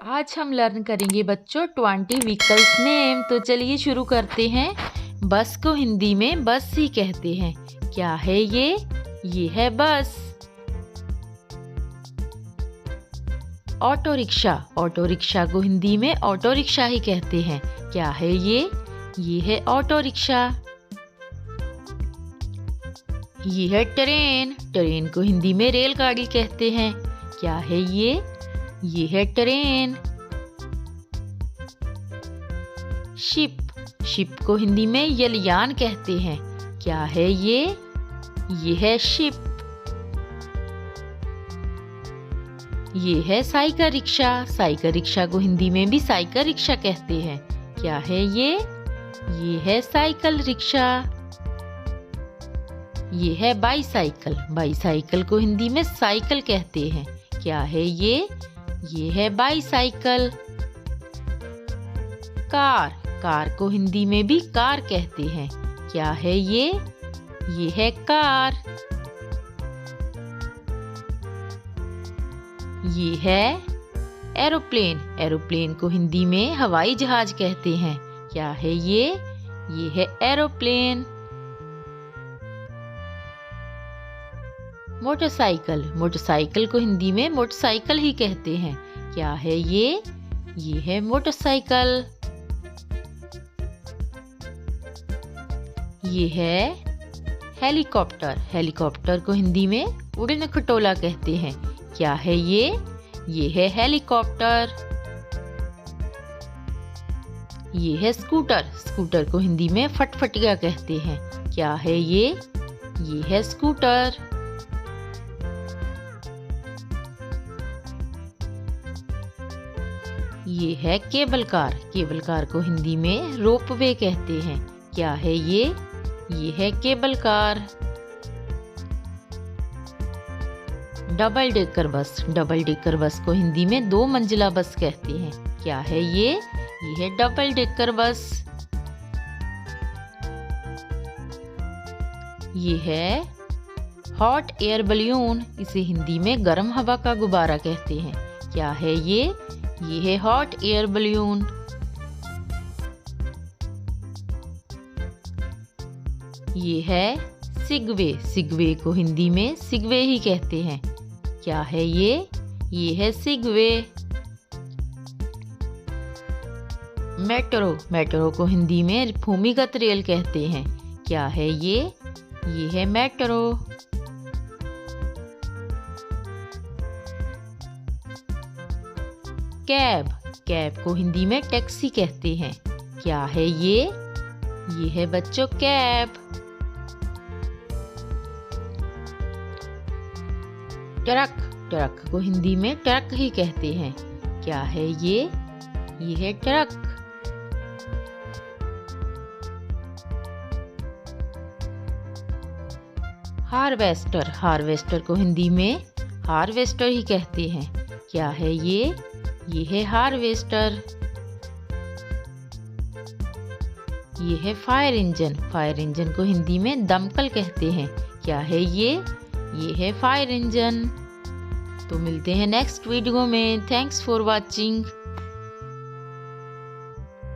आज हम लर्न करेंगे बच्चों 20 व्हीकल्स नेम। तो चलिए शुरू करते हैं। बस को हिंदी में बस ही कहते हैं। क्या है ये है बस। ऑटो रिक्शा, ऑटो रिक्शा को हिंदी में ऑटो रिक्शा ही कहते हैं। क्या है ये है ऑटो रिक्शा। ये है ट्रेन, ट्रेन को हिंदी में रेलगाड़ी कहते हैं। क्या है ये है ट्रेन। शिप, शिप को हिंदी में यलयान कहते हैं। क्या है ये है शिप। ये है साइकिल रिक्शा, साइकिल रिक्शा को हिंदी में भी साइकिल रिक्शा कहते हैं। क्या है ये है साइकिल रिक्शा। ये है बाईसाइकिल, बाईसाइकिल को हिंदी में साइकिल कहते हैं। क्या है ये है बाईसाइकिल। कार, कार को हिंदी में भी कार कहते हैं। क्या है ये है कार। ये है एरोप्लेन, एरोप्लेन को हिंदी में हवाई जहाज कहते हैं। क्या है ये है एरोप्लेन। मोटरसाइकिल, मोटरसाइकिल को हिंदी में मोटरसाइकिल ही कहते हैं। क्या है ये है मोटरसाइकिल। ये है हेलीकॉप्टर, हेलीकॉप्टर को हिंदी में उड़न खटोला कहते हैं। क्या है ये है हेलीकॉप्टर। ये है स्कूटर, स्कूटर को हिंदी में फटफटिया कहते हैं। क्या है ये है स्कूटर। ये है केबल कार, केबल कार को हिंदी में रोपवे कहते हैं। क्या है ये है cable car. Double decker bus, double decker bus को हिंदी में 2 मंजिला बस कहते हैं। क्या है ये है डबल डेकर बस। ये है हॉट एयर बलून, इसे हिंदी में गर्म हवा का गुब्बारा कहते हैं। क्या है ये है हॉट एयर बलून। ये है सिगवे, सिगवे को हिंदी में सिगवे ही कहते हैं। क्या है ये है सिगवे। मेट्रो, मेट्रो को हिंदी में भूमिगत रेल कहते हैं। क्या है ये है मेट्रो। कैब, कैब को हिंदी में टैक्सी कहते हैं। क्या है ये है बच्चों कैब। ट्रक, ट्रक को हिंदी में ट्रक ही कहते हैं। क्या है ये है ट्रक। हार्वेस्टर, हार्वेस्टर को हिंदी में हार्वेस्टर ही कहते हैं। क्या है ये है हार्वेस्टर। ये है फायर इंजन, फायर इंजन को हिंदी में दमकल कहते हैं। क्या है ये है फायर इंजन। तो मिलते हैं नेक्स्ट वीडियो में। Thanks for watching.